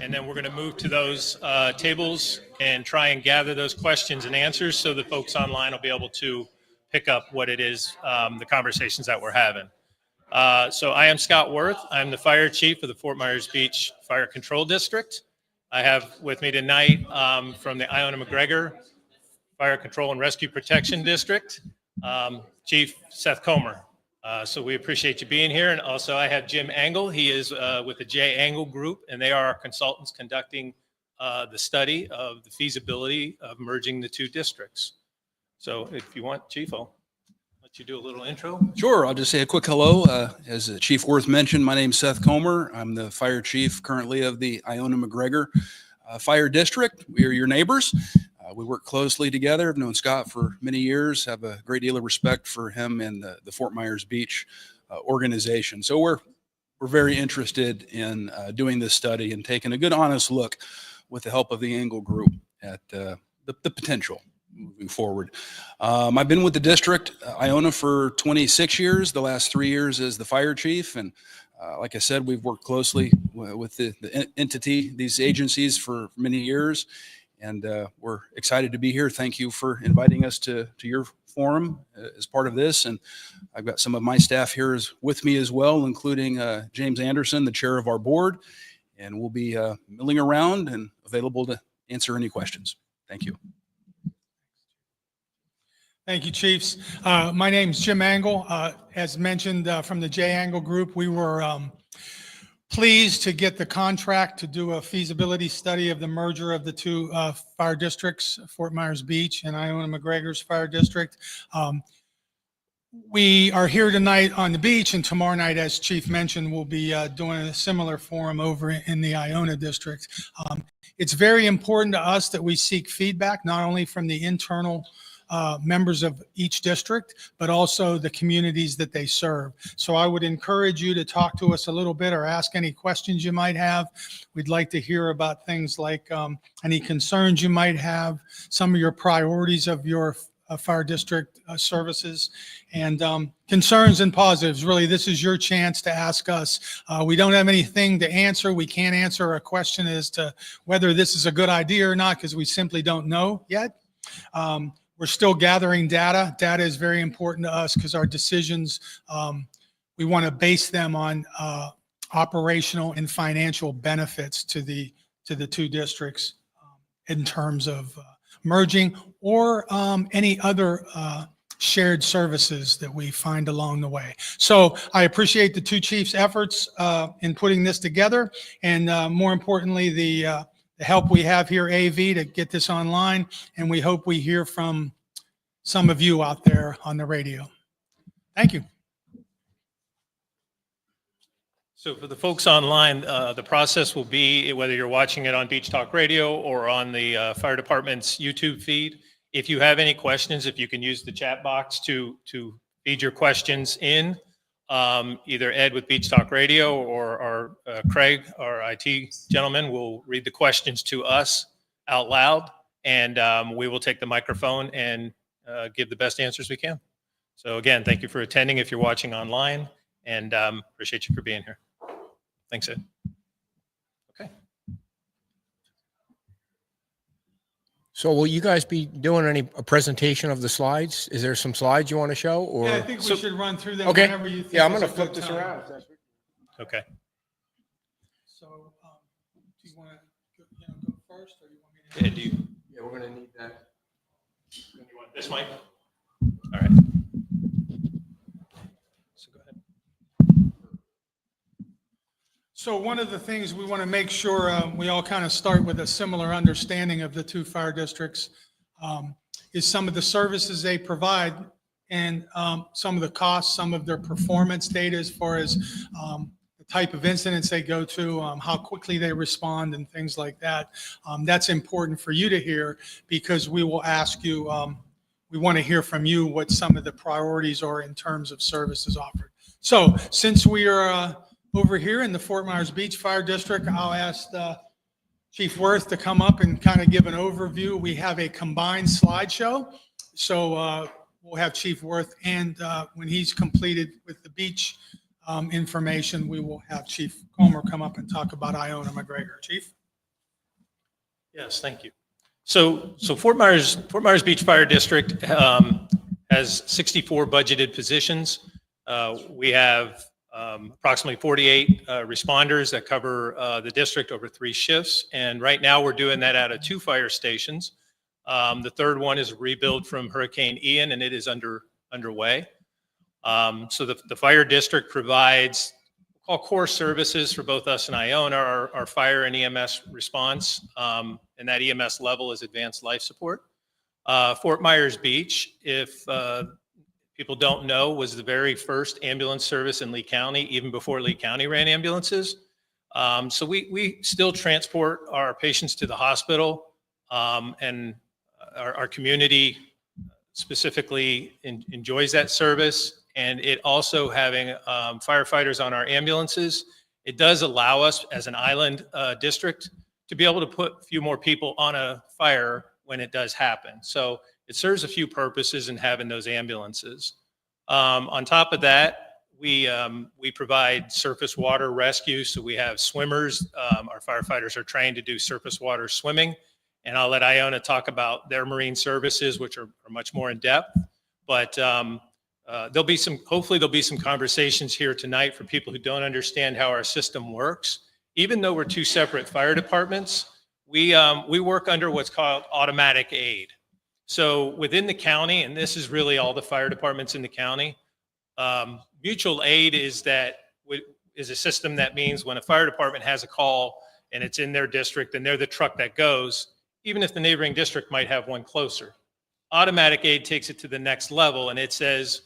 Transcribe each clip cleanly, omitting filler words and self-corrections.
and then we're going to move to those tables and try and gather those questions and answers so the folks online will be able to pick up what it is, the conversations that we're having. So I am Scott Worth. I'm the fire chief of the Fort Myers Beach Fire Control District. I have with me tonight from the Iona-McGregor Fire Control and Rescue Protection District, Chief Seth Comer. So we appreciate you being here. And also I have Jim Angle. He is with the J. Angle Group, and they are our consultants conducting the study of the feasibility of merging the two districts. So if you want, Chief, I'll let you do a little intro. Sure. I'll just say a quick hello. As Chief Worth mentioned, my name's Seth Comer. I'm the fire chief currently of the Iona-McGregor Fire District. We are your neighbors. We work closely together. I've known Scott for many years, have a great deal of respect for him and the Fort Myers Beach organization. So we're very interested in doing this study and taking a good, honest look with the help of the Angle Group at the potential moving forward. I've been with the district, Iona, for 26 years, the last 3 years as the fire chief. And like I said, we've worked closely with the entity, these agencies for many years. And we're excited to be here. Thank you for inviting us to your forum as part of this. And I've got some of my staff here with me as well, including James Anderson, the chair of our board. And we'll be milling around and available to answer any questions. Thank you. Thank you, Chiefs. My name's Jim Angle. As mentioned from the J. Angle Group, we were pleased to get the contract to do a feasibility study of the merger of the two fire districts, Fort Myers Beach and Iona-McGregor's fire district. We are here tonight on the beach, and tomorrow night, as Chief mentioned, we'll be doing a similar forum over in the Iona district. It's very important to us that we seek feedback, not only from the internal members of each district, but also the communities that they serve. So I would encourage you to talk to us a little bit or ask any questions you might have. We'd like to hear about things like any concerns you might have, some of your priorities of your fire district services, and concerns and positives. Really, this is your chance to ask us. We don't have anything to answer. We can't answer a question as to whether this is a good idea or not, because we simply don't know yet. We're still gathering data. Data is very important to us because our decisions, we want to base them on operational and financial benefits to the two districts in terms of merging or any other shared services that we find along the way. So I appreciate the two chiefs' efforts in putting this together, and more importantly, the help we have here, AV, to get this online, and we hope we hear from some of you out there on the radio. Thank you. So for the folks online, the process will be, whether you're watching it on Beach Talk Radio or on the fire department's YouTube feed, if you have any questions, if you can use the chat box to feed your questions in, either Ed with Beach Talk Radio or Craig, our IT gentleman, will read the questions to us out loud, and we will take the microphone and give the best answers we can. So again, thank you for attending if you're watching online, and appreciate you for being here. Thanks, Ed. Okay. So will you guys be doing a presentation of the slides? Is there some slides you want to show? Or Yeah, I think we should run through them okay. whenever you think. Yeah, I'm is going a to flip good this time. around. Okay. So do you want to go first, or you want me to? Ed, do you Yeah, we're going to need that. want this mic? All right. So go ahead. So one of the things we want to make sure we all kind of start with a similar understanding of the two fire districts is some of the services they provide, and some of the costs, some of their performance data as far as the type of incidents they go to, how quickly they respond, and things like that. That's important for you to hear, because we will ask you, we want to hear from you what some of the priorities are in terms of services offered. So since we are over here in the Fort Myers Beach Fire District, I'll ask Chief Worth to come up and kind of give an overview. We have a combined slideshow. So we'll have Chief Worth, and when he's completed with the beach information, we will have Chief Comer come up and talk about Iona-McGregor. Chief? Yes, thank you. So Fort Myers Beach Fire District has 64 budgeted positions. We have approximately 48 responders that cover the district over 3 shifts. And right now we're doing that out of 2 fire stations. The third one is a rebuild from Hurricane Ian, and it is underway. So the fire district provides call core services for both us and Iona, our fire and EMS response. And that EMS level is advanced life support. Fort Myers Beach, if people don't know, was the very first ambulance service in Lee County, even before Lee County ran ambulances. So we still transport our patients to the hospital, and our community specifically enjoys that service. And it also having firefighters on our ambulances, it does allow us as an island district to be able to put a few more people on a fire when it does happen. So it serves a few purposes in having those ambulances. On top of that, we provide surface water rescue. So we have swimmers. Our firefighters are trained to do surface water swimming. And I'll let Iona talk about their marine services, which are much more in depth. But hopefully there'll be some conversations here tonight for people who don't understand how our system works. Even though we're 2 separate fire departments, we work under what's called automatic aid. So within the county, and this is really all the fire departments in the county, mutual aid is a system that means when a fire department has a call and it's in their district and they're the truck that goes, even if the neighboring district might have one closer. Automatic aid takes it to the next level, and it says,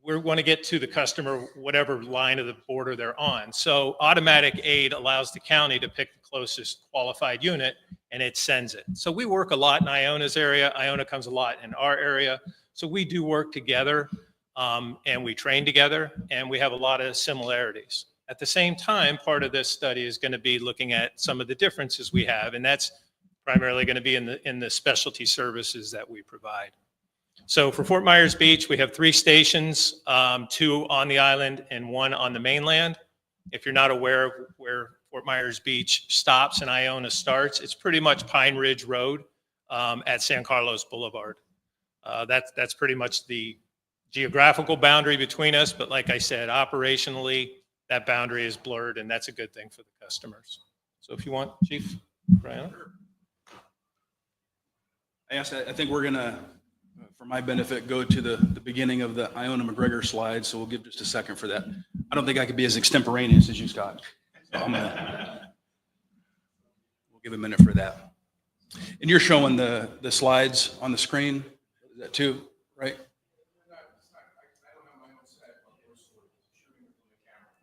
we want to get to the customer, whatever line of the border they're on. So automatic aid allows the county to pick the closest qualified unit, and it sends it. So we work a lot in Iona's area. Iona comes a lot in our area. So we do work together, and we train together, and we have a lot of similarities. At the same time, part of this study is going to be looking at some of the differences we have, and that's primarily going to be in the specialty services that we provide. So for Fort Myers Beach, we have 3 stations, 2 on the island and 1 on the mainland. If you're not aware of where Fort Myers Beach stops and Iona starts, it's pretty much Pine Ridge Road at San Carlos Boulevard. That's pretty much the geographical boundary between us. But like I said, operationally, that boundary is blurred, and that's a good thing for the customers. So if you want, Chief Brian. I think we're going to, for my benefit, go to the beginning of the Iona McGregor slide, so we'll give just a second for that. I don't think I could be as extemporaneous as you, Scott. So we'll give a minute for that. And you're showing the slides on the screen, is that too, right?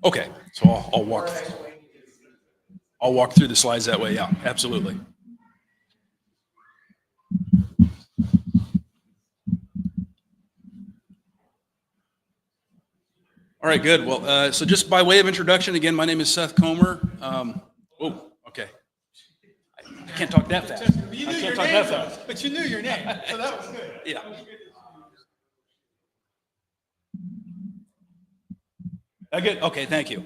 Okay, so I'll walk through the slides that way. Yeah, absolutely. All right, good. Well, so just by way of introduction, again, my name is Seth Comer. Okay. I can't talk that fast. You I knew can't your talk name, that fast. but you knew your name, so that was good. Yeah. Good. Okay, thank you.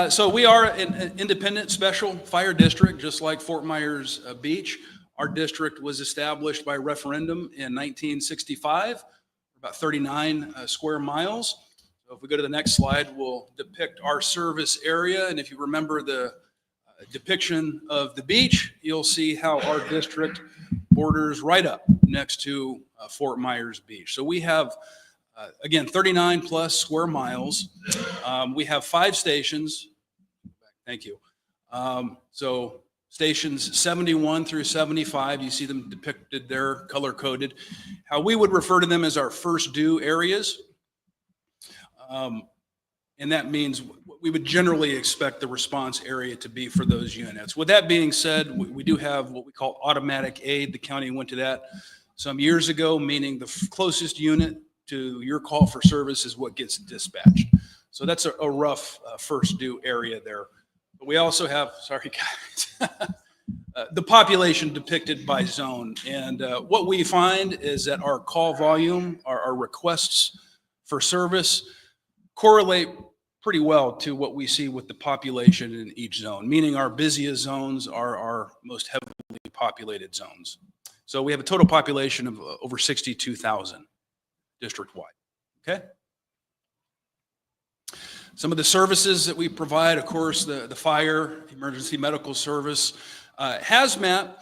So we are an independent special fire district, just like Fort Myers Beach. Our district was established by referendum in 1965, about 39 square miles. So if we go to the next slide, we'll depict our service area. And if you remember the depiction of the beach, you'll see how our district borders right up next to Fort Myers Beach. So we have, again, 39 plus square miles. We have 5 stations. Thank you. So stations 71 through 75, you see them depicted there, color coded. How we would refer to them as our first due areas. And that means we would generally expect the response area to be for those units. With that being said, we do have what we call automatic aid. The county went to that some years ago, meaning the closest unit to your call for service is what gets dispatched. So that's a rough first due area there. But we also have, sorry guys, the population depicted by zone. And what we find is that our call volume, our requests for service correlate pretty well to what we see with the population in each zone, meaning our busiest zones are our most heavily populated zones. So we have a total population of over 62,000 district-wide, okay? Some of the services that we provide, of course, the fire, emergency medical service, hazmat,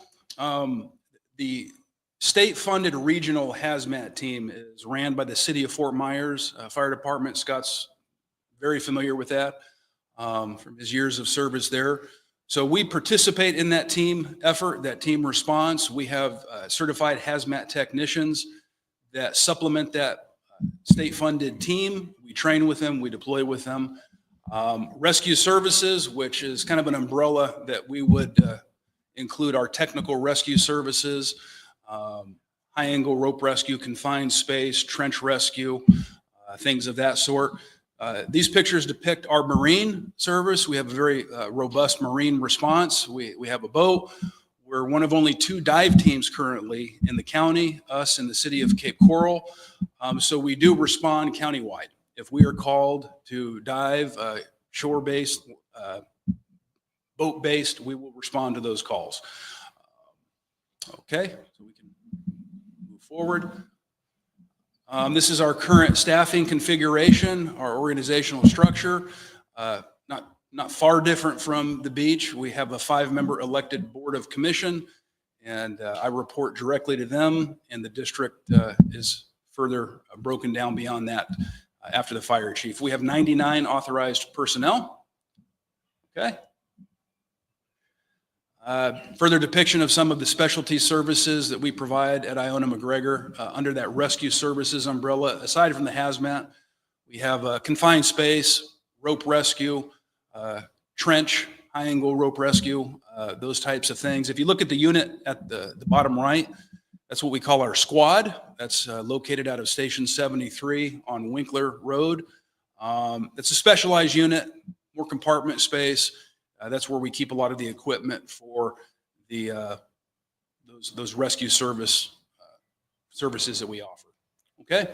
the state-funded regional hazmat team is ran by the city of Fort Myers Fire Department. Scott's very familiar with that from his years of service there. So we participate in that team effort, that team response. We have certified hazmat technicians that supplement that state-funded team. We train with them, we deploy with them. Rescue services, which is kind of an umbrella that we would include our technical rescue services, high-angle rope rescue, confined space, trench rescue, things of that sort. These pictures depict our marine service. We have a very robust marine response. We have a boat. We're one of only 2 dive teams currently in the county, us and the city of Cape Coral. So we do respond countywide. If we are called to dive, shore-based, boat-based, we will respond to those calls. Okay, so we can move forward. This is our current staffing configuration, our organizational structure. Not far different from the beach. We have a 5-member elected board of commission, and I report directly to them, and the district is further broken down beyond that after the fire chief. We have 99 authorized personnel. Okay. Further depiction of some of the specialty services that we provide at Iona McGregor under that rescue services umbrella. Aside from the hazmat, we have confined space, rope rescue, trench, high-angle rope rescue, those types of things. If you look at the unit at the bottom right, that's what we call our squad. That's located out of Station 73 on Winkler Road. It's a specialized unit, more compartment space. That's where we keep a lot of the equipment for the those rescue services that we offer. Okay.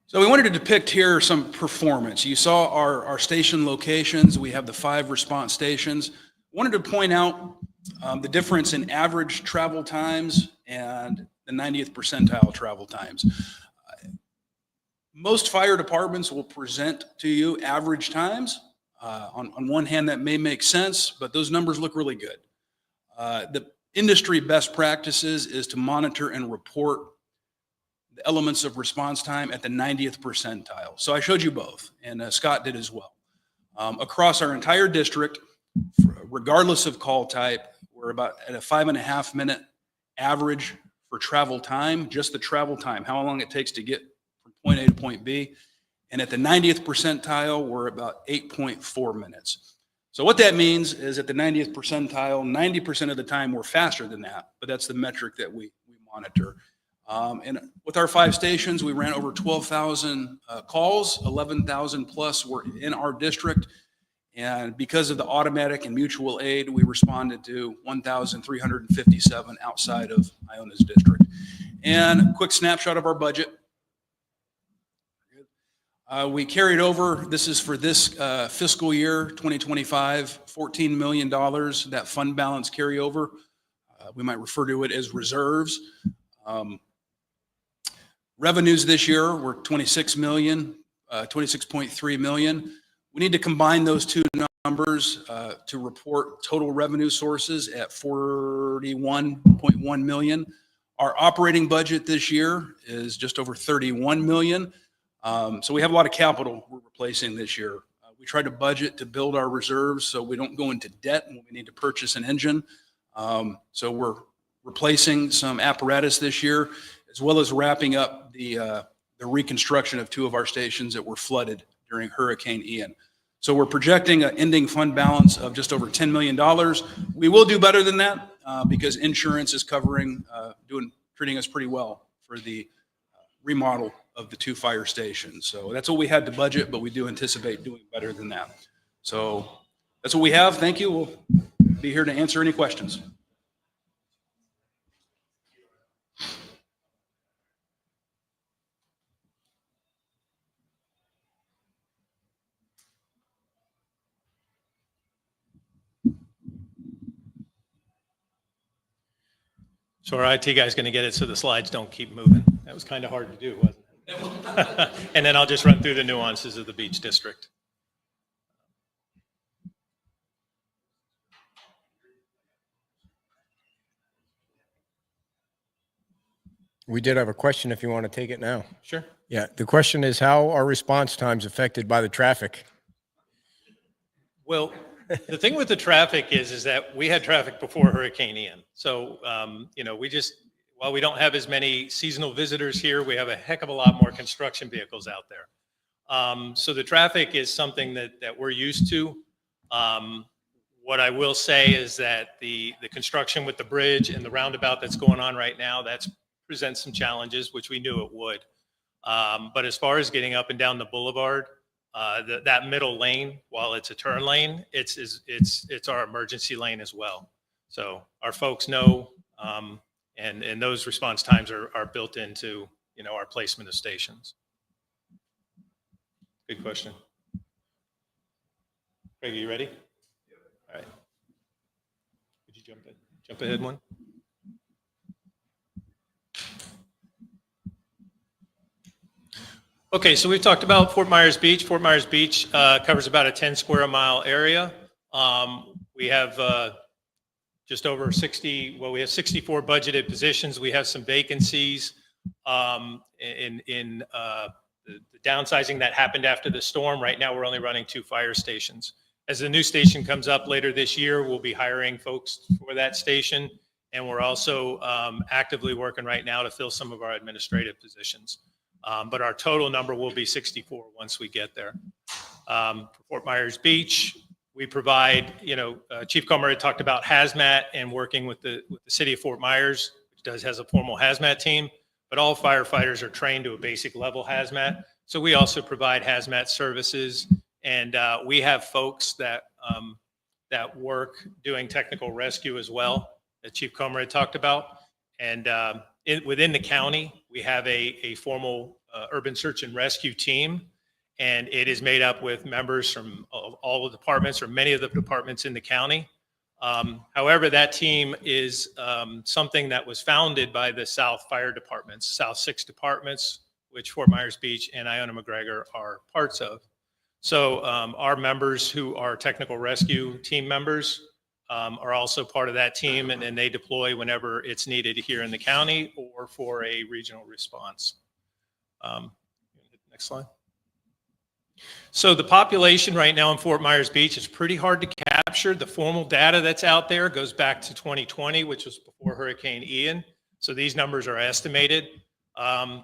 So we wanted to depict here some performance. You saw our station locations. We have the 5 response stations. Wanted to point out the difference in average travel times and the 90th percentile travel times. Most fire departments will present to you average times. On one hand, that may make sense, but those numbers look really good. The industry best practices is to monitor and report the elements of response time at the 90th percentile. So I showed you both, and Scott did as well. Across our entire district, regardless of call type, we're about at a 5.5 minute average for travel time, just the travel time, how long it takes to get from point A to point B. And at the 90th percentile, we're about 8.4 minutes. So what that means is at the 90th percentile, 90% of the time we're faster than that, but that's the metric that we monitor. And with our 5 stations, we ran over 12,000 calls, 11,000 plus were in our district. And because of the automatic and mutual aid, we responded to 1,357 outside of Iona's district. And a quick snapshot of our budget. We carried over, this is for this fiscal year, 2025, $14 million, that fund balance carryover. We might refer to it as reserves. Revenues this year were 26 million, 26.3 million. We need to combine those two numbers to report total revenue sources at 41.1 million. Our operating budget this year is just over 31 million. So we have a lot of capital we're replacing this year. We try to budget to build our reserves so we don't go into debt when we need to purchase an engine. So we're replacing some apparatus this year, as well as wrapping up the reconstruction of 2 of our stations that were flooded during Hurricane Ian. So we're projecting an ending fund balance of just over $10 million. We will do better than that because insurance is covering, treating us pretty well for the remodel of the 2 fire stations. So that's what we had to budget, but we do anticipate doing better than that. So that's what we have. Thank you. We'll be here to answer any questions. So our IT guy's going to get it so the slides don't keep moving. That was kind of hard to do, wasn't it? And then I'll just run through the nuances of the beach district. We did have a question if you want to take it now. Sure. Yeah, the question is, how are response times affected by the traffic? Well, the thing with the traffic is that we had traffic before Hurricane Ian. So, while we don't have as many seasonal visitors here, we have a heck of a lot more construction vehicles out there. So the traffic is something that we're used to. What I will say is that the construction with the bridge and the roundabout that's going on right now, that's presents some challenges, which we knew it would. But as far as getting up and down the boulevard, that middle lane, while it's a turn lane, it's our emergency lane as well. So our folks know, and those response times are built into our placement of stations. Good question. Craig, are you ready? All right. Could you jump ahead one? Okay, so we've talked about Fort Myers Beach. Fort Myers Beach covers about a 10 square mile area. We have just over 60, well, we have 64 budgeted positions. We have some vacancies in the downsizing that happened after the storm. Right now, we're only running 2 fire stations. As the new station comes up later this year, we'll be hiring folks for that station. And we're also actively working right now to fill some of our administrative positions. But our total number will be 64 once we get there. For Fort Myers Beach, we provide, Chief Comer had talked about hazmat and working with the city of Fort Myers, which has a formal hazmat team, but all firefighters are trained to a basic level hazmat. So we also provide hazmat services, and we have folks that work doing technical rescue as well, that Chief Comer had talked about. And within the county, we have a formal urban search and rescue team, and it is made up with members from all the departments or many of the departments in the county. However, that team is something that was founded by the South Fire Departments, South 6 departments, which Fort Myers Beach and Iona-McGregor are parts of. So our members who are technical rescue team members are also part of that team, and they deploy whenever it's needed here in the county or for a regional response. Next slide. So the population right now in Fort Myers Beach is pretty hard to capture. The formal data that's out there goes back to 2020, which was before Hurricane Ian. So these numbers are estimated.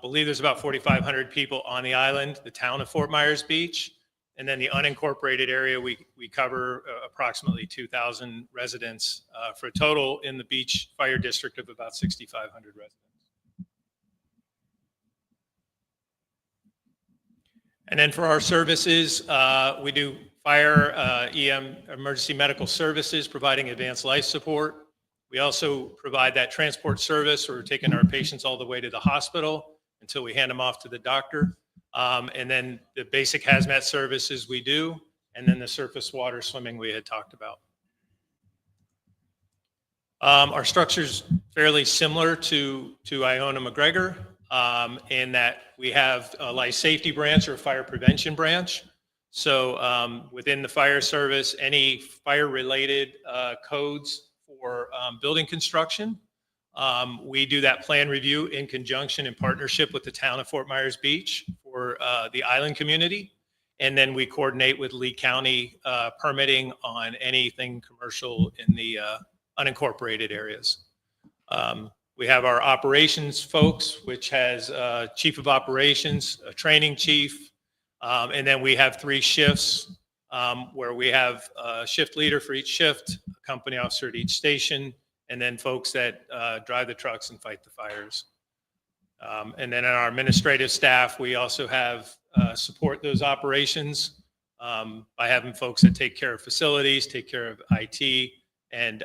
Believe there's about 4,500 people on the island, the town of Fort Myers Beach. And then the unincorporated area, we cover approximately 2,000 residents for a total in the beach fire district of about 6,500 residents. And then for our services, we do fire, EM, emergency medical services, providing advanced life support. We also provide that transport service. We're taking our patients all the way to the hospital until we hand them off to the doctor. And then the basic hazmat services we do, and then the surface water swimming we had talked about. Our structure's fairly similar to Iona-McGregor in that we have a life safety branch or a fire prevention branch. So within the fire service, any fire-related codes for building construction, we do that plan review in conjunction and partnership with the town of Fort Myers Beach for the island community. And then we coordinate with Lee County permitting on anything commercial in the unincorporated areas. We have our operations folks, which has chief of operations, a training chief, and then we have 3 shifts where we have a shift leader for each shift, a company officer at each station, and then folks that drive the trucks and fight the fires. And then in our administrative staff, we also have support those operations by having folks that take care of facilities, take care of IT, and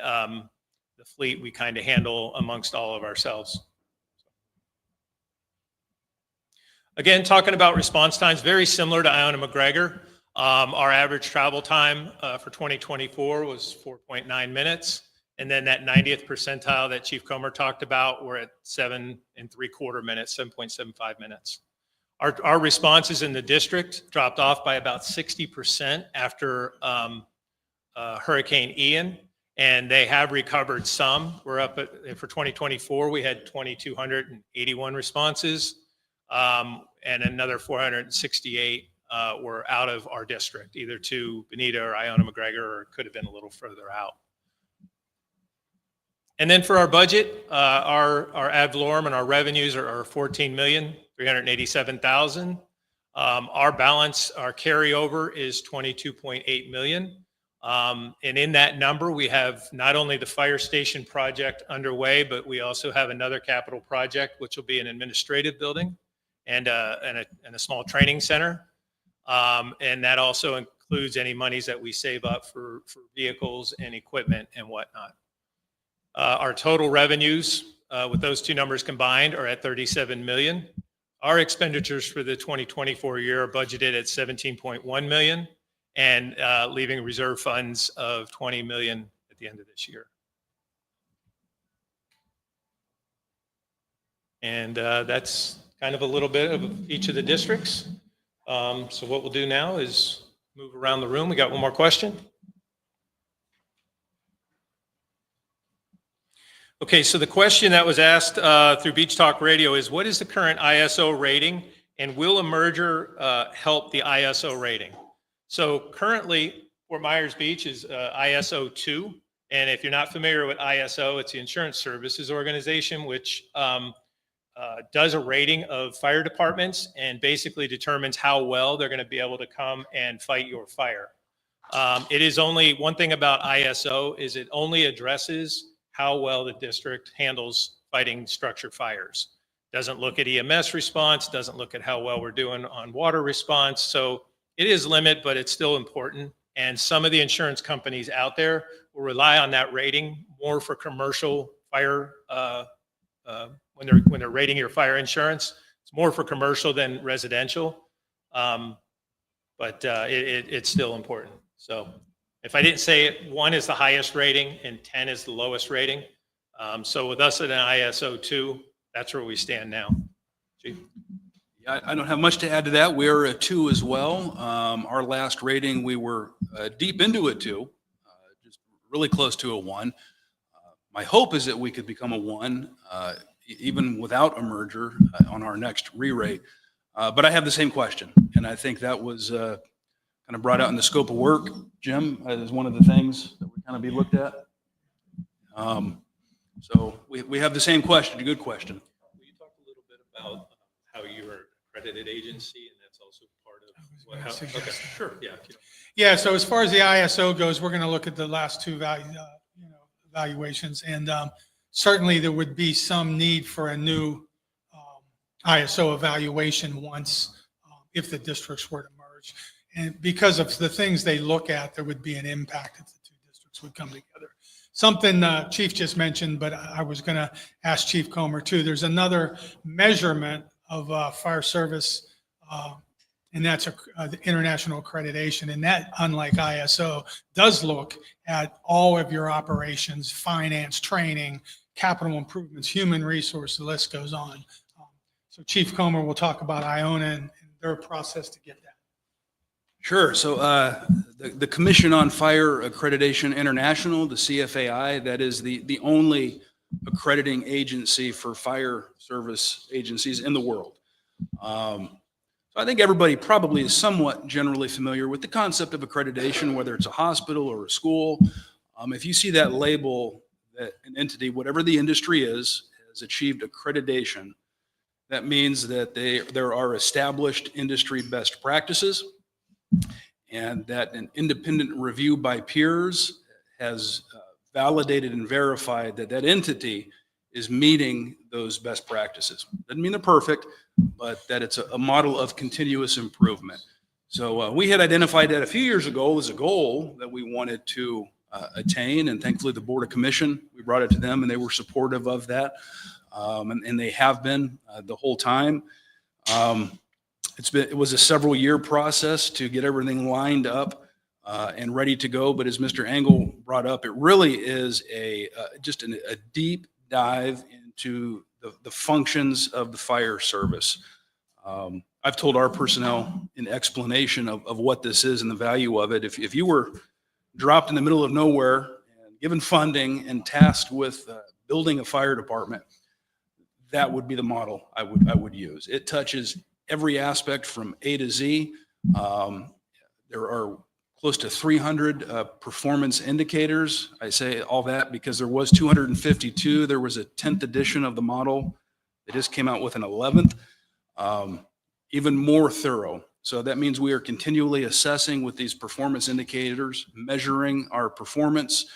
the fleet we kind of handle amongst all of ourselves. Again, talking about response times, very similar to Iona-McGregor. Our average travel time for 2024 was 4.9 minutes. And then that 90th percentile that Chief Comer talked about, we're at 7.75 minutes, 7.75 minutes. Our responses in the district dropped off by about 60% after Hurricane Ian, and they have recovered some. We're up for 2024, we had 2,281 responses, and another 468 were out of our district, either to Bonita or Iona McGregor, or could have been a little further out. And then for our budget, our ad valorem and our revenues are $14,387,000. Our balance, our carryover is $22.8 million. And in that number, we have not only the fire station project underway, but we also have another capital project, which will be an administrative building and a small training center. And that also includes any monies that we save up for vehicles and equipment and whatnot. Our total revenues with those two numbers combined are at $37 million. Our expenditures for the 2024 year are budgeted at $17.1 million and leaving reserve funds of $20 million at the end of this year. And that's kind of a little bit of each of the districts. So what we'll do now is move around the room. We got one more question. Okay, so the question that was asked through Beach Talk Radio is, what is the current ISO rating, and will a merger help the ISO rating? So currently, Fort Myers Beach is ISO 2, and if you're not familiar with ISO, it's the Insurance Services Organization, which does a rating of fire departments and basically determines how well they're going to be able to come and fight your fire. It is only one thing about ISO is it only addresses how well the district handles fighting structure fires. Doesn't look at EMS response, doesn't look at how well we're doing on water response. So it is limited, but it's still important. And some of the insurance companies out there will rely on that rating more for commercial fire, when they're rating your fire insurance. It's more for commercial than residential, but it's still important. So if I didn't say it, 1 is the highest rating and 10 is the lowest rating. So with us at an ISO 2, that's where we stand now. Chief? Yeah, I don't have much to add to that. We're a 2 as well. Our last rating, we were deep into a 2, just really close to a 1. My hope is that we could become a 1, even without a merger on our next re-rate. But I have the same question, and I think that was kind of brought out in the scope of work, Jim, as one of the things that would kind of be looked at. So we have the same question, a good question. Will you talk a little bit about how you're an accredited agency, and that's also part of what, okay, sure, yeah. Yeah, so as far as the ISO goes, we're going to look at the last 2 evaluations, and certainly there would be some need for a new ISO evaluation once, if the districts were to merge. And because of the things they look at, there would be an impact if the 2 districts would come together. Something Chief just mentioned, but I was going to ask Chief Comer too. There's another measurement of fire service, and that's the international accreditation. And that, unlike ISO, does look at all of your operations, finance, training, capital improvements, human resource, the list goes on. So Chief Comer will talk about Iona and their process to get that. Sure. So the Commission on Fire Accreditation International, the CFAI, that is the only accrediting agency for fire service agencies in the world. So I think everybody probably is somewhat generally familiar with the concept of accreditation, whether it's a hospital or a school. If you see that label that an entity, whatever the industry is, has achieved accreditation, that means that there are established industry best practices, and that an independent review by peers has validated and verified that that entity is meeting those best practices. Doesn't mean they're perfect, but that it's a model of continuous improvement. So we had identified that a few years ago as a goal that we wanted to attain, and thankfully the Board of Commission, we brought it to them and they were supportive of that, and they have been the whole time. It was a several-year process to get everything lined up and ready to go. But as Mr. Engel brought up, it really is just a deep dive into the functions of the fire service. I've told our personnel in explanation of what this is and the value of it. If you were dropped in the middle of nowhere and given funding and tasked with building a fire department, that would be the model I would use. It touches every aspect from A to Z. There are close to 300 performance indicators. I say all that because there was 252. There was a 10th edition of the model. They just came out with an 11th, even more thorough. So that means we are continually assessing with these performance indicators, measuring our performance,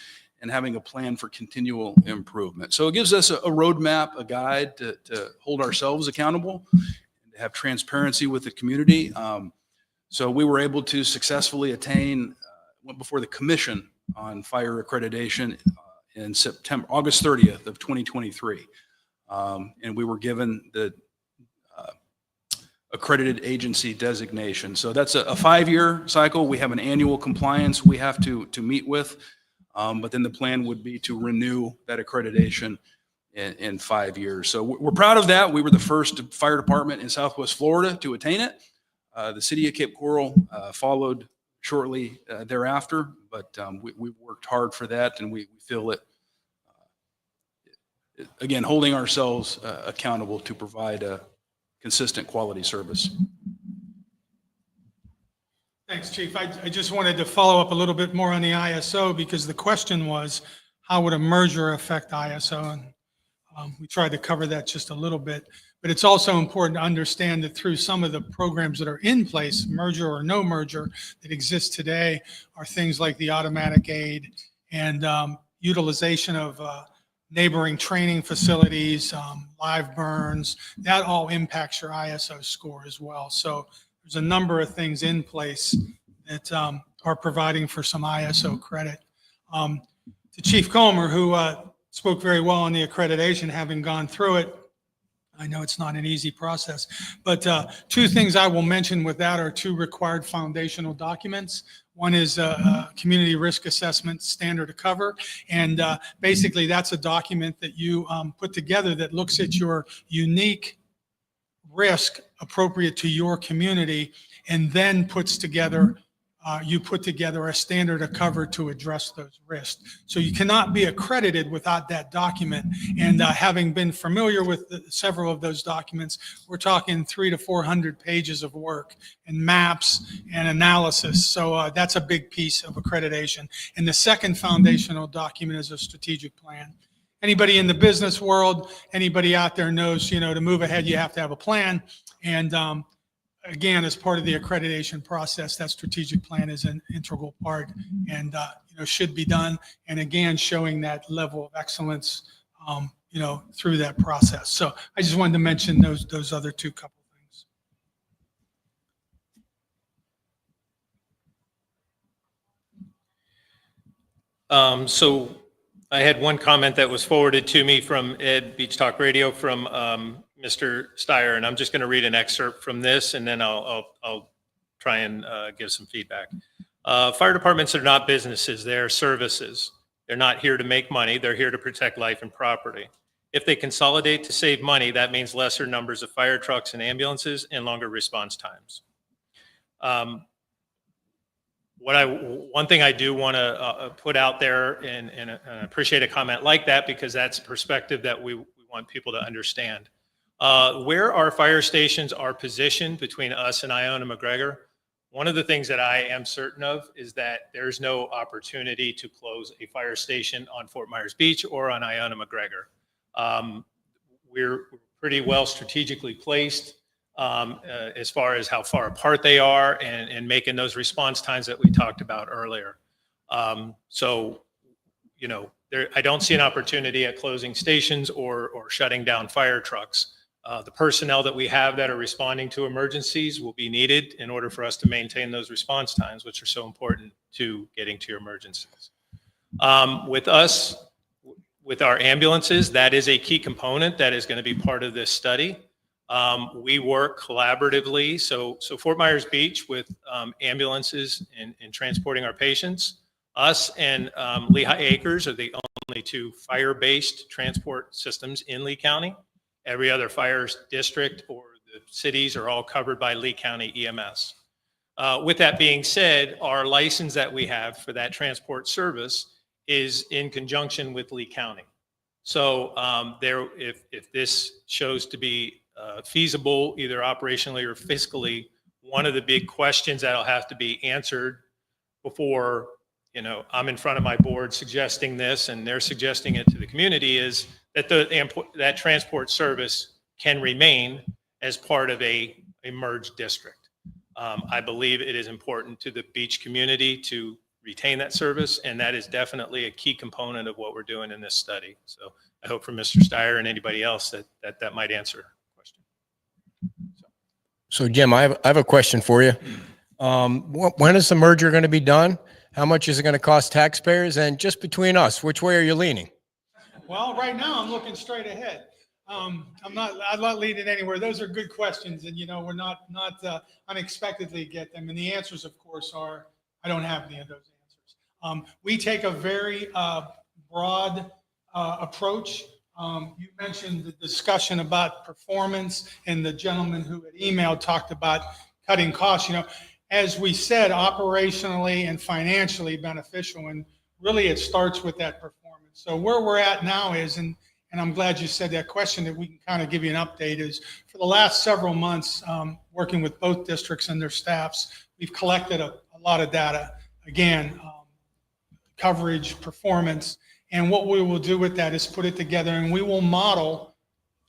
and having a plan for continual improvement. So it gives us a roadmap, a guide to hold ourselves accountable, and to have transparency with the community. So we were able to successfully attain, went before the Commission on Fire Accreditation in August 30th of 2023. And we were given the accredited agency designation. So that's a 5-year cycle. We have an annual compliance we have to meet with, but then the plan would be to renew that accreditation in 5 years. So we're proud of that. We were the first fire department in Southwest Florida to attain it. The city of Cape Coral followed shortly thereafter, but we worked hard for that, and we feel it, again, holding ourselves accountable to provide a consistent quality service. Thanks, Chief. I just wanted to follow up a little bit more on the ISO because the question was, how would a merger affect ISO? And we tried to cover that just a little bit. But it's also important to understand that through some of the programs that are in place, merger or no merger, that exist today are things like the automatic aid and utilization of neighboring training facilities, live burns. That all impacts your ISO score as well. So there's a number of things in place that are providing for some ISO credit. To Chief Comer, who spoke very well on the accreditation, having gone through it, I know it's not an easy process, but two things I will mention with that are two required foundational documents. One is a community risk assessment standard of cover. And basically that's a document that you put together that looks at your unique risk appropriate to your community and then puts together you put together a standard of cover to address those risks. So you cannot be accredited without that document. And having been familiar with several of those documents, we're talking 300 to 400 pages of work and maps and analysis. So that's a big piece of accreditation. And the second foundational document is a strategic plan. Anybody in the business world, anybody out there knows, to move ahead, you have to have a plan. And again, as part of the accreditation process, that strategic plan is an integral part and, should be done. And again, showing that level of excellence, through that process. So I just wanted to mention those other two couple things. So I had one comment that was forwarded to me from Ed Beach Talk Radio from Mr. Steyer, and I'm just going to read an excerpt from this, and then I'll try and give some feedback. Fire departments are not businesses; they're services. They're not here to make money; they're here to protect life and property. If they consolidate to save money, that means lesser numbers of fire trucks and ambulances and longer response times. One thing I do want to put out there, and appreciate a comment like that because that's a perspective that we want people to understand. Where our fire stations are positioned between us and Iona McGregor, one of the things that I am certain of is that there's no opportunity to close a fire station on Fort Myers Beach or on Iona McGregor. We're pretty well strategically placed as far as how far apart they are and making those response times that we talked about earlier. I don't see an opportunity at closing stations or shutting down fire trucks. The personnel that we have that are responding to emergencies will be needed in order for us to maintain those response times, which are so important to getting to your emergencies. With us, with our ambulances, that is a key component that is going to be part of this study. We work collaboratively. So Fort Myers Beach with ambulances and transporting our patients. Us and Lehigh Acres are the only two fire-based transport systems in Lee County. Every other fire district or the cities are all covered by Lee County EMS. With that being said, our license that we have for that transport service is in conjunction with Lee County. So if this shows to be feasible, either operationally or fiscally, one of the big questions that'll have to be answered before, I'm in front of my board suggesting this and they're suggesting it to the community is that that transport service can remain as part of a merged district. I believe it is important to the beach community to retain that service, and that is definitely a key component of what we're doing in this study. So I hope for Mr. Steyer and anybody else that might answer the question. So Jim, I have a question for you. When is the merger going to be done? How much is it going to cost taxpayers? And just between us, which way are you leaning? Well, right now I'm looking straight ahead. I'm not leading anywhere. Those are good questions, and we're not unexpectedly get them. And the answers, of course, are I don't have any of those answers. We take a very broad approach. You mentioned the discussion about performance, and the gentleman who had emailed talked about cutting costs. As we said, operationally and financially beneficial, and really it starts with that performance. So where we're at now is, and I'm glad you said that question, that we can kind of give you an update, is for the last several months, working with both districts and their staffs, we've collected a lot of data, again, coverage, performance, and what we will do with that is put it together, and we will model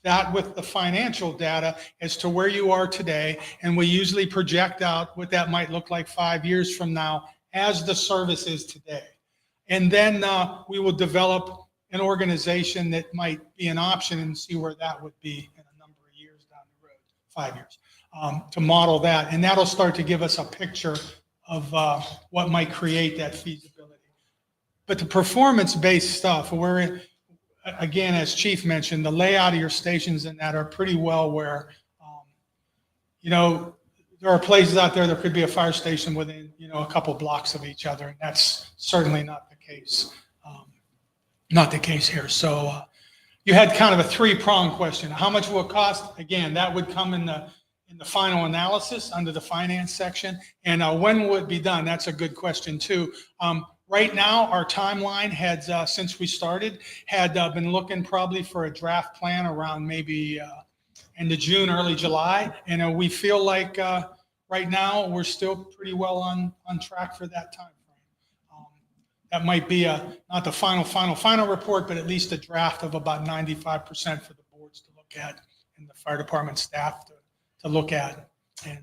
that with the financial data as to where you are today, and we usually project out what that might look like 5 years from now as the service is today. And then we will develop an organization that might be an option and see where that would be in a number of years down the road, 5 years, to model that. And that'll start to give us a picture of what might create that feasibility. But the performance-based stuff, we're, again, as Chief mentioned, the layout of your stations and that are pretty well where, there are places out there that could be a fire station within, a couple blocks of each other. And that's certainly not the case. Not the case here. So you had kind of a three-pronged question. How much will it cost? Again, that would come in the final analysis under the finance section. And when will it be done? That's a good question too. Right now, our timeline had, since we started, had been looking probably for a draft plan around maybe end of June, early July. And we feel like right now we're still pretty well on track for that time frame. That might be not the final report, but at least a draft of about 95% for the boards to look at and the fire department staff to look at and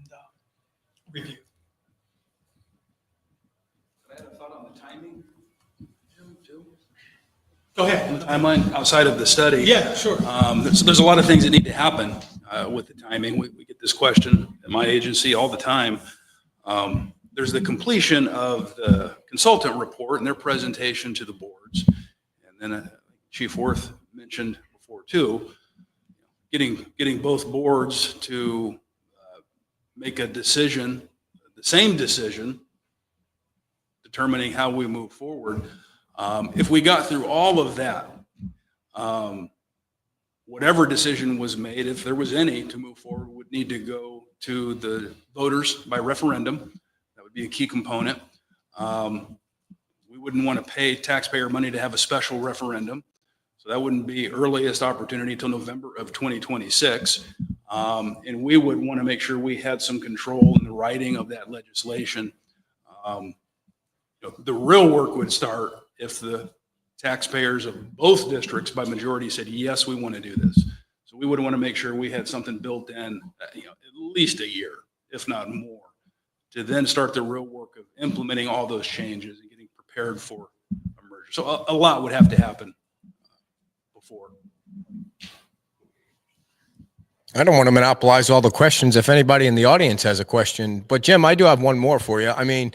review. I had a thought on the timing, Jim, too. Go ahead. Timeline outside of the study. Yeah, sure. There's a lot of things that need to happen with the timing. We get this question at my agency all the time. There's the completion of the consultant report and their presentation to the boards. And then Chief Worth mentioned before too, getting both boards to make a decision, the same decision, determining how we move forward. If we got through all of that, whatever decision was made, if there was any to move forward, would need to go to the voters by referendum. That would be a key component. We wouldn't want to pay taxpayer money to have a special referendum. So that wouldn't be earliest opportunity until November of 2026. And we would want to make sure we had some control in the writing of that legislation. The real work would start if the taxpayers of both districts by majority said, yes, we want to do this. So we would want to make sure we had something built in, at least a year, if not more, to then start the real work of implementing all those changes and getting prepared for a merger. So a lot would have to happen before. I don't want to monopolize all the questions if anybody in the audience has a question. But Jim, I do have one more for you. I mean,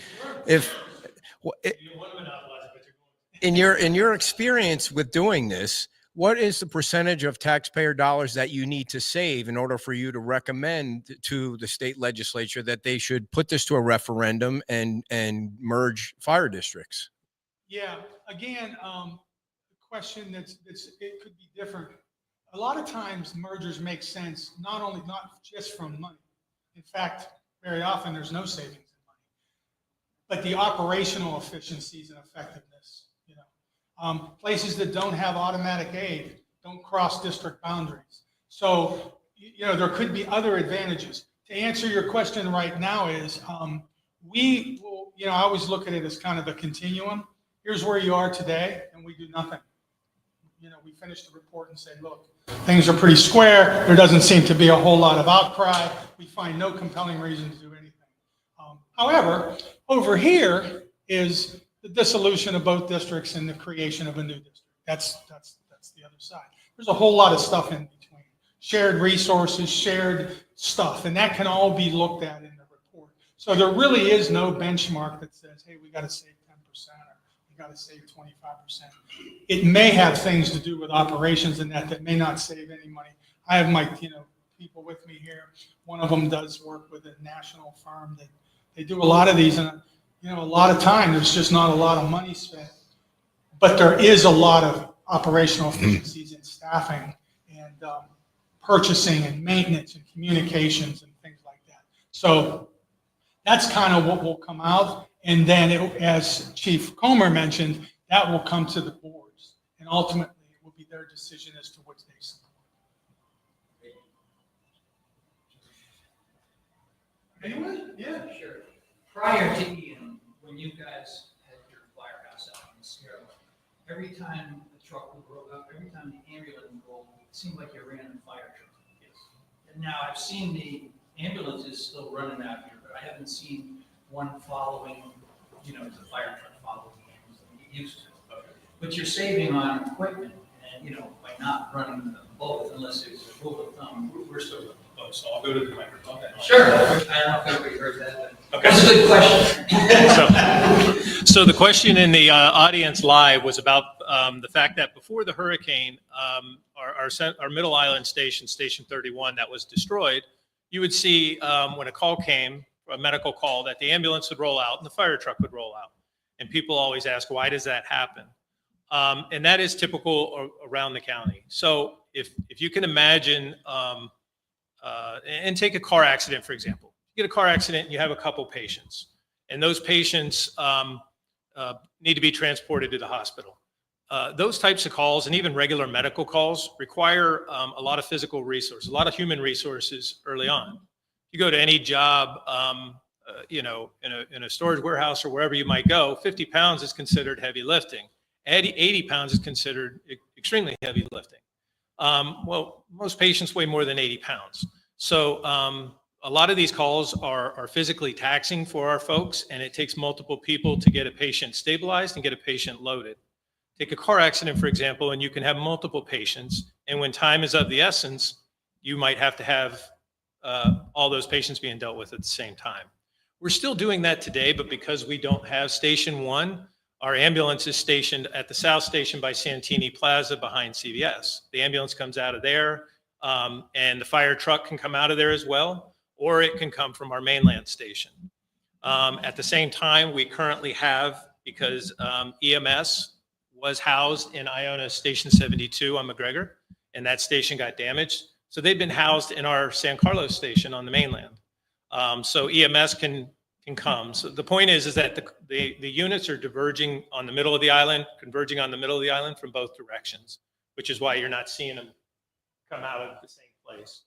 in your experience with doing this, what is the percentage of taxpayer dollars that you need to save in order for you to recommend to the state legislature that they should put this to a referendum and merge fire districts? Yeah, again, the question it could be different. A lot of times mergers make sense, not just from money. In fact, very often there's no savings in money, but the operational efficiencies and effectiveness. Places that don't have automatic aid don't cross district boundaries. So, there could be other advantages. To answer your question right now is, we will, I always look at it as kind of a continuum. Here's where you are today, and we do nothing. We finish the report and say, look, things are pretty square. There doesn't seem to be a whole lot of outcry. We find no compelling reason to do anything. However, over here is the dissolution of both districts and the creation of a new district. That's the other side. There's a whole lot of stuff in between. Shared resources, shared stuff, and that can all be looked at in the report. So there really is no benchmark that says, hey, we got to save 10% or we got to save 25%. It may have things to do with operations and that may not save any money. I have my people with me here. One of them does work with a national firm that they do a lot of these, and a lot of time there's just not a lot of money spent, but there is a lot of operational efficiencies in staffing and purchasing and maintenance and communications and things like that. So that's kind of what will come out. And then, as Chief Comer mentioned, that will come to the boards, and ultimately it will be their decision as to which they support. Anyone? Yeah, sure. Prior to Ian, when you guys had your firehouse out in Sierra, every time the truck would roll up, every time the ambulance would roll, it seemed like you ran a fire truck. Yes. And now I've seen the ambulances still running out here, but I haven't seen one following, the fire truck following the ambulance like you used to. Okay. But you're saving on equipment and, by not running them both, unless there's a rule of thumb. We're still running both, so I'll go to the microphone. Sure. I don't know if everybody heard that, but okay. That's a good question. So the question in the audience live was about the fact that before the hurricane, our Middle Island station, Station 31, that was destroyed, you would see when a call came, a medical call, that the ambulance would roll out and the fire truck would roll out. And people always ask, why does that happen? And that is typical around the county. So if you can imagine, and take a car accident, for example. You get a car accident and you have a couple patients, and those patients need to be transported to the hospital. Those types of calls, and even regular medical calls, require a lot of physical resources, a lot of human resources early on. You go to any job, in a storage warehouse or wherever you might go, 50 pounds is considered heavy lifting. 80 pounds is considered extremely heavy lifting. Well, most patients weigh more than 80 pounds. So a lot of these calls are physically taxing for our folks, and it takes multiple people to get a patient stabilized and get a patient loaded. Take a car accident, for example, and you can have multiple patients. And when time is of the essence, you might have to have all those patients being dealt with at the same time. We're still doing that today, but because we don't have Station 1, our ambulance is stationed at the South Station by Santini Plaza behind CVS. The ambulance comes out of there, and the fire truck can come out of there as well, or it can come from our mainland station. At the same time, we currently have, because EMS was housed in Iona Station 72 on McGregor, and that station got damaged. So they've been housed in our San Carlos station on the mainland. So EMS can come. So the point is that the units are diverging on the middle of the island, converging on the middle of the island from both directions, which is why you're not seeing them come out of the same place.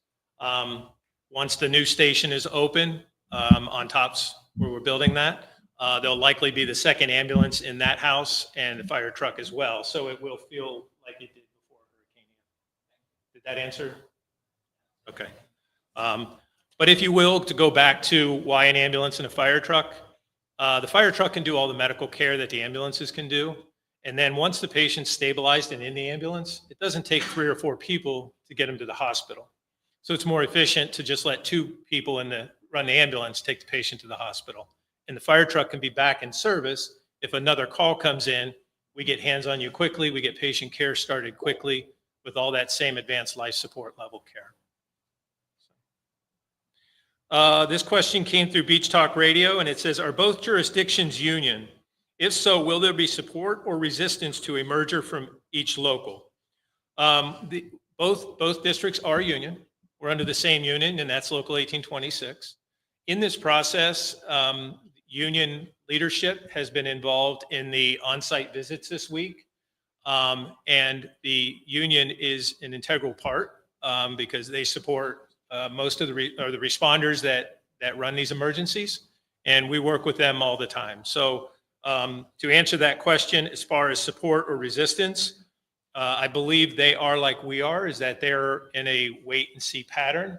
Once the new station is open on Tops, where we're building that, there'll likely be the second ambulance in that house and the fire truck as well. So it will feel like it did before Hurricane Ian. Did that answer? Okay. But if you will, to go back to why an ambulance and a fire truck, the fire truck can do all the medical care that the ambulances can do. And then once the patient's stabilized and in the ambulance, it doesn't take 3 or 4 people to get them to the hospital. So it's more efficient to just let 2 people run the ambulance, take the patient to the hospital. And the fire truck can be back in service if another call comes in we get hands on you quickly, we get patient care started quickly with all that same advanced life support level care. This question came through Beach Talk Radio, and it says, are both jurisdictions union? If so, will there be support or resistance to a merger from each local? Both districts are union. We're under the same union, and that's Local 1826. In this process, union leadership has been involved in the on-site visits this week, and the union is an integral part because they support most of the responders that run these emergencies, and we work with them all the time. So to answer that question, as far as support or resistance, I believe they are like we are, is that they're in a wait and see pattern.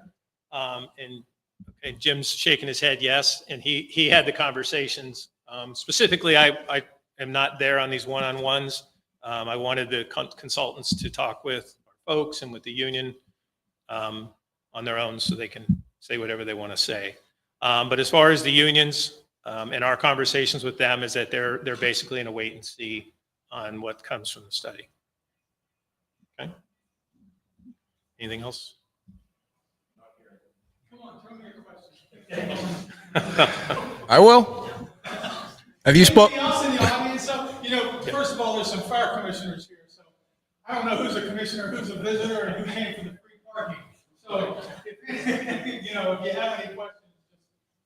And Jim's shaking his head yes, and he had the conversations. Specifically, I am not there on these one-on-ones. I wanted the consultants to talk with our folks and with the union on their own so they can say whatever they want to say. But as far as the unions and our conversations with them is that they're basically in a wait and see on what comes from the study. Okay. Anything else? Come on, throw me your question. I will. Have you spoke? Anybody else in the audience? So, first of all, there's some fire commissioners here, so I don't know who's a commissioner, who's a visitor, and who came for the free parking. So, if you have any questions,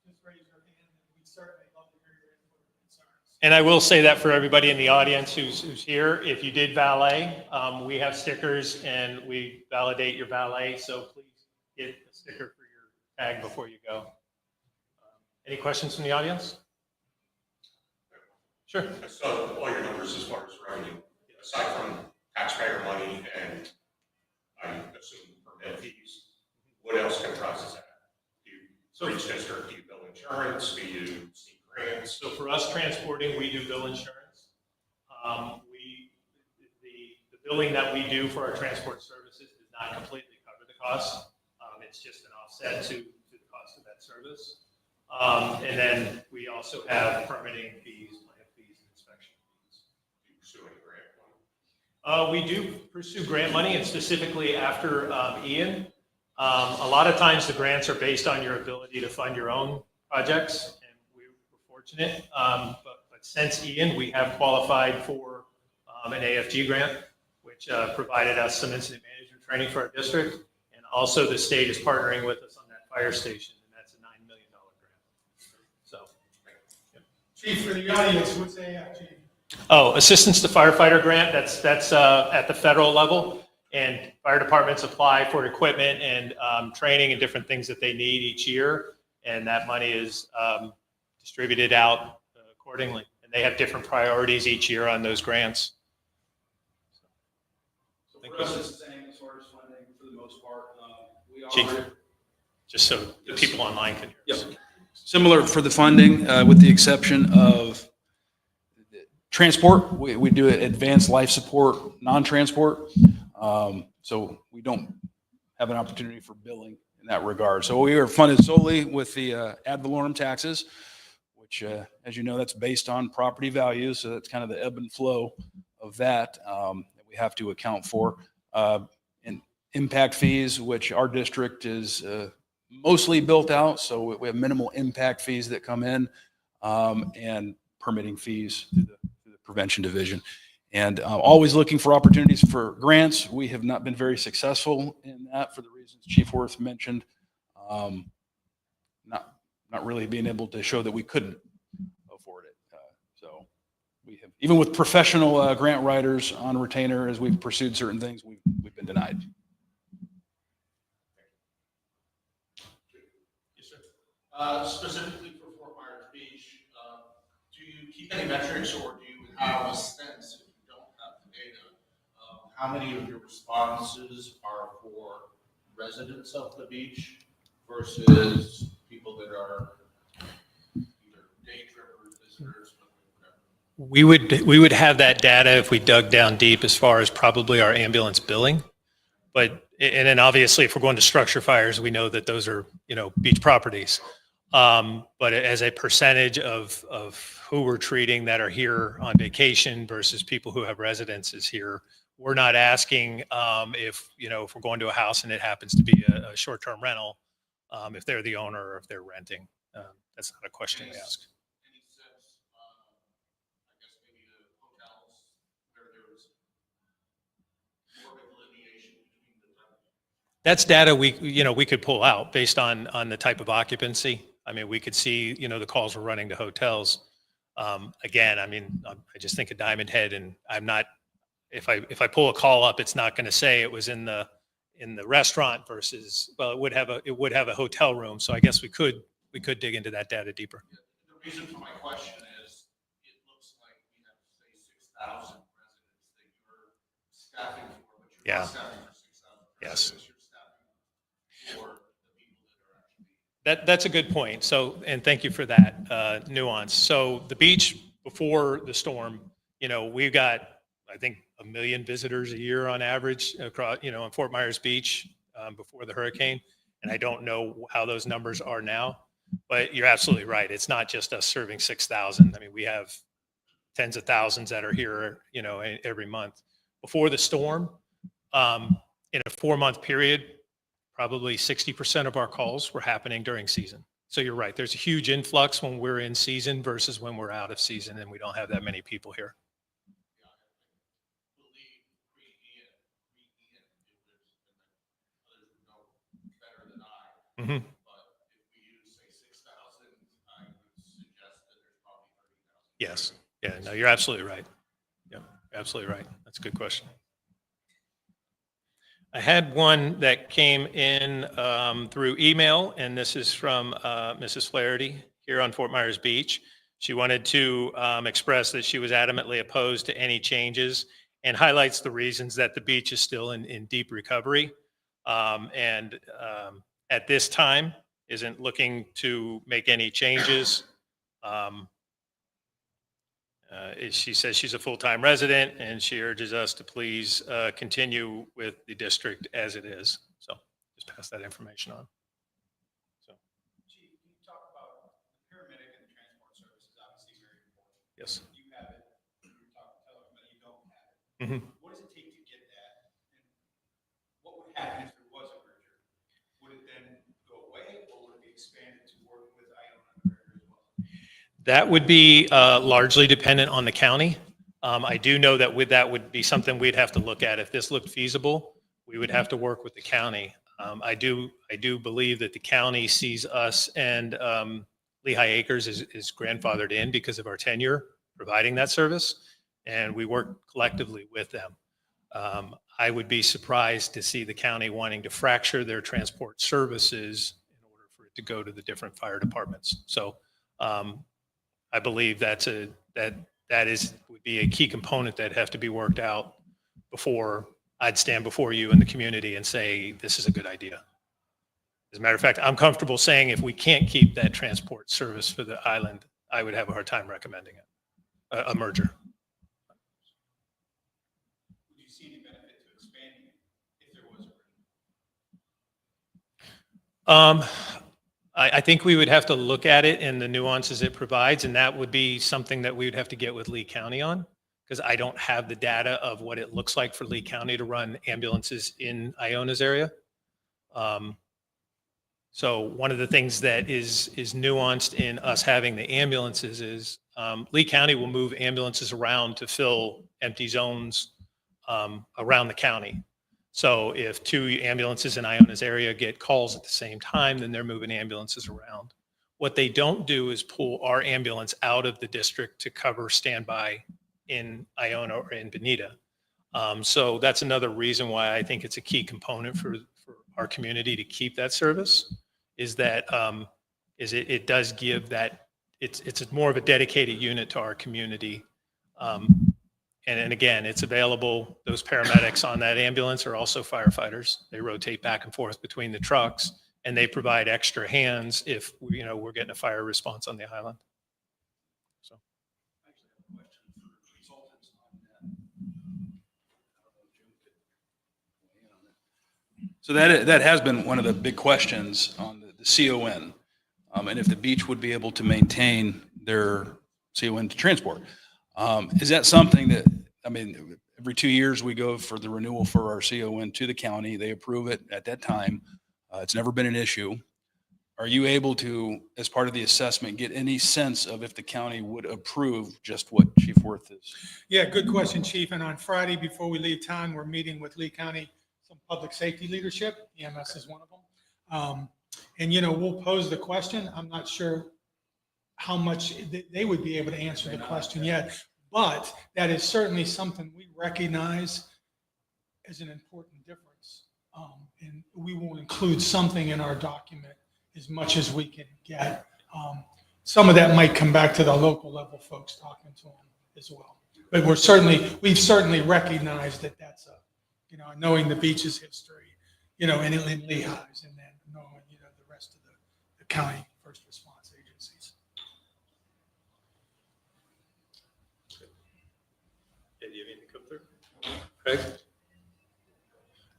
just raise your hand, and we'd certainly love to hear your input or concerns. And I will say that for everybody in the audience who's here, if you did valet, we have stickers and we validate your valet. So please get a sticker for your tag before you go. Any questions from the audience? Sure. I saw all your numbers as far as revenue, aside from taxpayer money and I assume permit fees. What else comprises that? For each district, do you bill insurance? Do you seek grants? So for us transporting, we do bill insurance. The billing that we do for our transport services does not completely cover the cost. It's just an offset to the cost of that service. And then we also have permitting fees, plant fees, and inspection fees. Do you pursue any grant money? We do pursue grant money, and specifically after Ian. A lot of times the grants are based on your ability to fund your own projects, and we were fortunate. But since Ian, we have qualified for an AFG grant, which provided us some incident management training for our district. And also the state is partnering with us on that fire station, and that's a $9 million grant. So, yeah. Chief, for the audience, what's AFG? Oh, Assistance to Firefighter Grant, that's at the federal level. And fire departments apply for equipment and training and different things that they need each year. And that money is distributed out accordingly. And they have different priorities each year on those grants. So for us, it's the same as far as funding for the most part. We Chief. are Just so the people online can hear us. similar for the funding, with the exception of transport. We do advanced life support, non-transport. So we don't have an opportunity for billing in that regard. So we are funded solely with the ad valorem taxes, which, as you know, that's based on property values. So that's kind of the ebb and flow of that that we have to account for. And impact fees, which our district is mostly built out. So we have minimal impact fees that come in, and permitting fees through the prevention division. And always looking for opportunities for grants. We have not been very successful in that for the reasons Chief Worth mentioned. Not really being able to show that we couldn't afford it. So we have, even with professional grant writers on retainer, as we've pursued certain things, we've been denied. Yes, sir. Specifically for Fort Myers Beach, do you keep any metrics or do you have a sense, if you don't have the data, of how many of your responses are for residents of the beach versus people that are either day trippers, visitors, whatever? We would have that data if we dug down deep as far as probably our ambulance billing. But, and then obviously if we're going to structure fires, we know that those are, beach properties. But as a percentage of who we're treating that are here on vacation versus people who have residences here, we're not asking if we're going to a house and it happens to be a short-term rental, if they're the owner or if they're renting. That's not a question we ask. Any sense, I guess maybe the hotels where there's more of a delineation between the type? That's data we could pull out based on the type of occupancy. I mean, we could see, the calls we're running to hotels. Again, I mean, I just think of Diamond Head, and I'm not, if I pull a call up, it's not going to say it was in the restaurant versus, well, it would have a hotel room. So I guess we could dig into that data deeper. The reason for my question is, it looks like we have, say, 6,000 residents that you're staffing for, but you're Yeah. not staffing for 6,000 Yes. residents, you're staffing for the people that are actually. That's a good point. So, and thank you for that nuance. So the beach before the storm, we've got, I think, 1 million visitors a year on average across, on Fort Myers Beach before the hurricane. And I don't know how those numbers are now, but you're absolutely right. It's not just us serving 6,000. I mean, we have tens of thousands that are here, every month. Before the storm, in a 4-month period, probably 60% of our calls were happening during season. So you're right. There's a huge influx when we're in season versus when we're out of season and we don't have that many people here. Believe pre-Ian, others would know better than I. Mhm. But if we use, say, 6,000, I would suggest that there's probably 30,000. Yes. Yeah, no, you're absolutely right. Yeah, absolutely right. That's a good question. I had one that came in through email, and this is from Mrs. Flaherty here on Fort Myers Beach. She wanted to express that she was adamantly opposed to any changes and highlights the reasons that the beach is still in deep recovery. And at this time, isn't looking to make any changes. She says she's a full-time resident and she urges us to please continue with the district as it is. So just pass that information on. So, Chief, can you talk about the paramedic and the transport service is obviously very important. yes. You have it, you're talking, tell everybody you don't have it. Mhm. What does it take to get that? And what would happen if there was a merger? Would it then go away or would it be expanded to work with Iona and McGregor as well? That would be largely dependent on the county. I do know that with that would be something we'd have to look at. If this looked feasible, we would have to work with the county. I do believe that the county sees us and Lehigh Acres is grandfathered in because of our tenure providing that service, and we work collectively with them. I would be surprised to see the county wanting to fracture their transport services in order for it to go to the different fire departments. So I believe that would be a key component that have to be worked out before I'd stand before you in the community and say, this is a good idea. As a matter of fact, I'm comfortable saying if we can't keep that transport service for the island, I would have a hard time recommending it, a merger. Would you see any benefit to expanding it if there was a merger? I think we would have to look at it and the nuances it provides, and that would be something that we would have to get with Lee County on, because I don't have the data of what it looks like for Lee County to run ambulances in Iona's area. So one of the things that is nuanced in us having the ambulances is Lee County will move ambulances around to fill empty zones around the county. So if 2 ambulances in Iona's area get calls at the same time, then they're moving ambulances around. What they don't do is pull our ambulance out of the district to cover standby in Iona or in Bonita. So that's another reason why I think it's a key component for our community to keep that service, is that it does give that, it's more of a dedicated unit to our community. And again, it's available. Those paramedics on that ambulance are also firefighters. They rotate back and forth between the trucks, and they provide extra hands if we're getting a fire response on the island. So, I actually have a question for consultants on that. I don't know if Jim could weigh in on it. So that has been one of the big questions on the CON. and if the beach would be able to maintain their CON transport. Is that something that, I mean, every 2 years we go for the renewal for our CON to the county, they approve it at that time. It's never been an issue. Are you able to, as part of the assessment, get any sense of if the county would approve just what Chief Worth is? Yeah, good question, Chief. And on Friday, before we leave town, we're meeting with Lee County, some public safety leadership. EMS is one of them. And, you know, we'll pose the question. I'm not sure how much they would be able to answer the question yet, but that is certainly something we recognize as an important difference. And we will include something in our document as much as we can get. Some of that might come back to the local level folks talking to them as well. But we've certainly recognized that that's knowing the beach's history, in Lehigh's, and then knowing, the rest of the county first response agencies. Yeah, do you have anything to come through? Craig?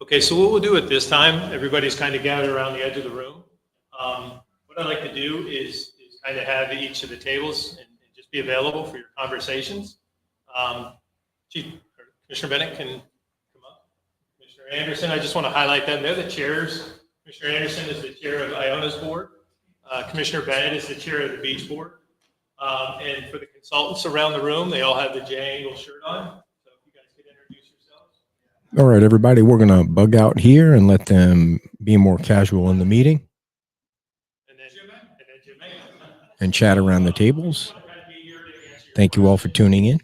Okay, so what we'll do at this time, everybody's kind of gathered around the edge of the room. What I'd like to do is kind of have each of the tables and just be available for your conversations. Commissioner Bennett can come up. Commissioner Anderson, I just want to highlight them. They're the chairs. Commissioner Anderson is the chair of Iona's board. Commissioner Bennett is the chair of the beach board. And for the consultants around the room, they all have the J-angle shirt on. So if you guys could introduce yourselves. All right, everybody, we're going to bug out here and let them be more casual in the meeting And then Jim. and chat around the tables. Thank you all for tuning in.